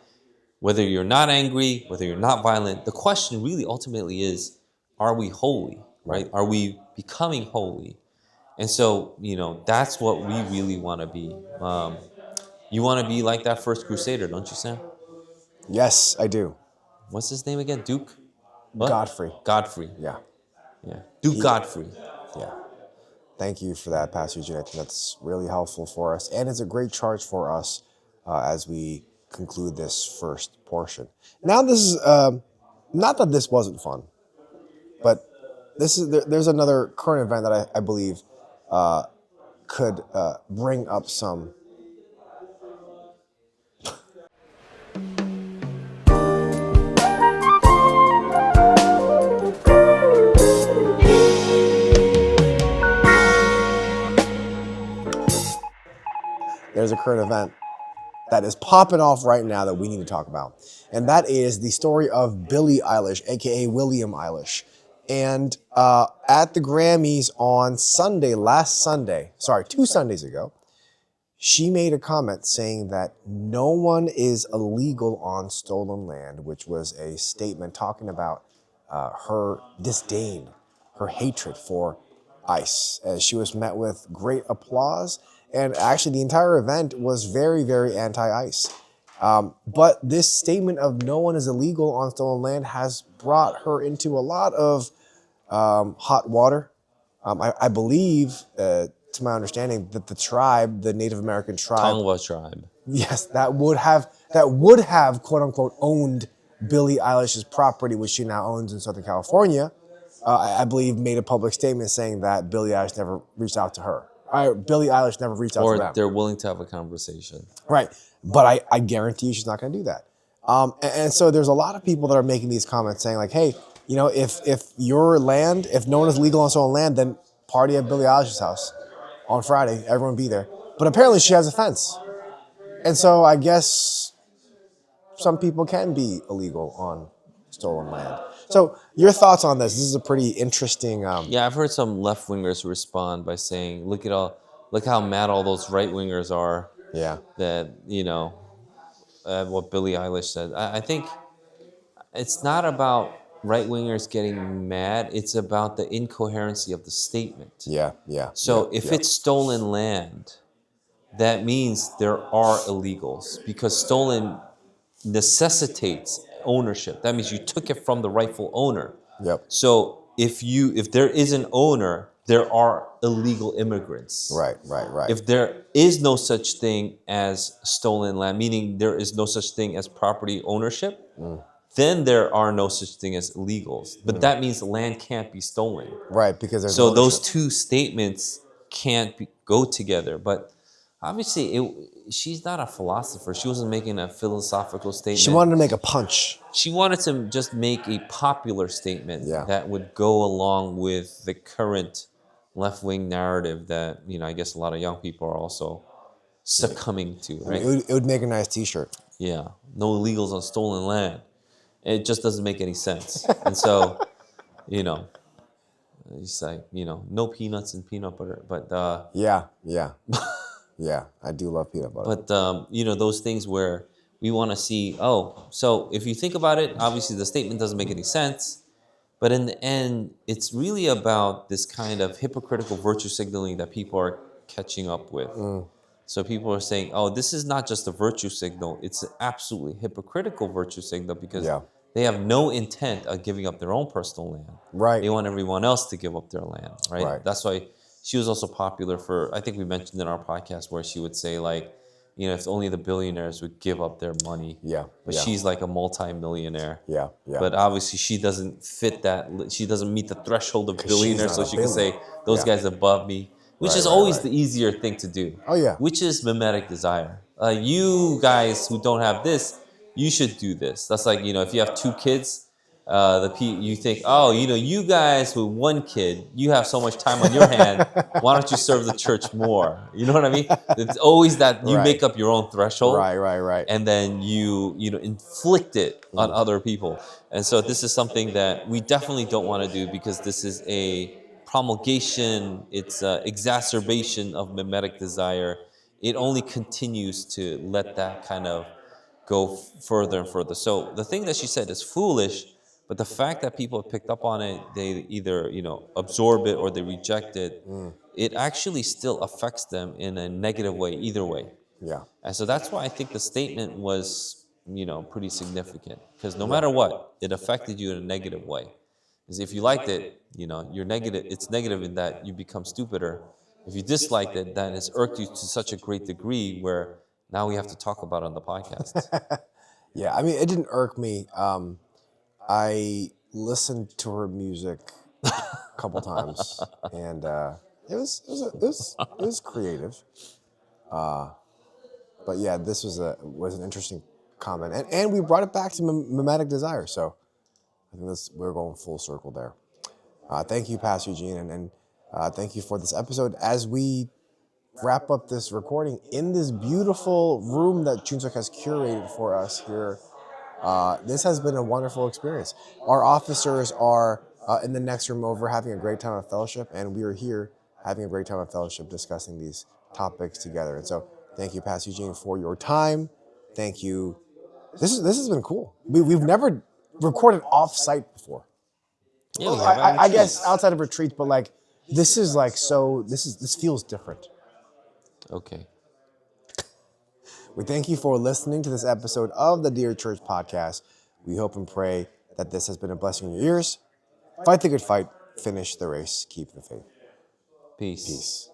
whether you're not angry, whether you're not violent, the question really ultimately is, are we holy? right? Are we becoming holy? And so, that's what we really want to be. You want to be like that first crusader, don't you, Sam? Yes, I do. What's his name again? Duke? What? Godfrey. Godfrey. Yeah. Yeah. Duke Godfrey. Yeah. Thank you for that, Pastor Eugene. I think that's really helpful for us. And it's a great charge for us as we conclude this first portion. Now, this is not that this wasn't fun, but there's another current event that I believe could bring up some. There's a current event that is popping off right now that we need to talk about. And that is the story of Billie Eilish, aka William Eilish. And at the Grammys on Sunday, 2 Sundays ago, she made a comment saying that no one is illegal on stolen land, which was a statement talking about her disdain, her hatred for ICE. As she was met with great applause, and actually the entire event was very, very anti-ICE. But this statement of no one is illegal on stolen land has brought her into a lot of hot water. I believe, to my understanding, that the tribe, the Native American tribe, Tongva tribe. yes, that would have quote unquote owned Billie Eilish's property, which she now owns in Southern California, I believe made a public statement saying that Billie Eilish never reached out to her. Billie Eilish never reached out to them. Or they're willing to have a conversation. Right. But I guarantee you she's not going to do that. And so there's a lot of people that are making these comments saying like, hey, if your land, if no one is legal on stolen land, then party at Billie Eilish's house on Friday. Everyone be there. But apparently she has a fence. And so I guess some people can be illegal on stolen land. So your thoughts on this? This is a pretty interesting. Yeah, I've heard some left wingers respond by saying, look how mad all those right wingers are. Yeah. That, what Billie Eilish said. I think it's not about right wingers getting mad. It's about the incoherency of the statement. Yeah. So if it's stolen land, that means there are illegals because stolen necessitates ownership. That means you took it from the rightful owner. Yep. So if there is an owner, there are illegal immigrants. Right. If there is no such thing as stolen land, meaning there is no such thing as property ownership, then there are no such thing as illegals. But that means land can't be stolen. Right, because there's so ownership. Those two statements can't go together. But obviously, she's not a philosopher. She wasn't making a philosophical statement. She wanted to make a punch. She wanted to just make a popular statement that would go along with the current left-wing narrative that, I guess a lot of young people are also succumbing to, right? It would make a nice t-shirt. Yeah. No illegals on stolen land. It just doesn't make any sense. And so, it's like, no peanuts and peanut butter. But Yeah, I do love peanut butter. But, those things where we want to see, so if you think about it, obviously the statement doesn't make any sense. But in the end, it's really about this kind of hypocritical virtue signaling that people are catching up with. So people are saying, this is not just a virtue signal. It's an absolutely hypocritical virtue signal because they have no intent of giving up their own personal land. Right. They want everyone else to give up their land, right? That's why she was also popular for, I think we mentioned in our podcast where she would say like, if only the billionaires would give up their money. But she's like a multi-millionaire. Yeah. But obviously she doesn't fit that. She doesn't meet the threshold of billionaires, so she can say, those guys above me. Which is always the easier thing to do. Oh, yeah. Which is mimetic desire. You guys who don't have this, you should do this. That's like, if you have 2 kids, you think, you guys with 1 kid, you have so much time on your hand. Why don't you serve the church more? You know what I mean? It's always that you make up your own threshold. Right. And then you inflict it on other people. And so this is something that we definitely don't want to do because this is a promulgation, it's exacerbation of mimetic desire. It only continues to let that kind of go further and further. So the thing that she said is foolish, But the fact that people have picked up on it, they either absorb it or they reject it. It actually still affects them in a negative way, either way. Yeah. And so that's why I think the statement was, pretty significant. Because no Yeah. matter what, it affected you in a negative way. Because if you liked it, you're negative. It's negative in that you become stupider. If you disliked it, then it's irked you to such a great degree where now we have to talk about it on the podcast. Yeah, I mean, it didn't irk me. I listened to her music a couple times, and it was creative. But yeah, this was an interesting comment, and we brought it back to mimetic desire. So I think we're going full circle there. Thank you, Pastor Eugene, and thank you for this episode. As we wrap up this recording in this beautiful room that Chunsuk has curated for us here, this has been a wonderful experience. Our officers are in the next room over having a great time of fellowship, and we are here having a great time of fellowship discussing these topics together. And so thank you, Pastor Eugene, for your time. Thank you. This has been cool. We've never recorded off-site before. Yeah, we Well, have I guess outside of retreats, but like this is like this feels different. Okay. We thank you for listening to this episode of the Dear Church podcast. We hope and pray that this has been a blessing in your ears. Fight the good fight, finish the race, keep the faith. Peace. Peace.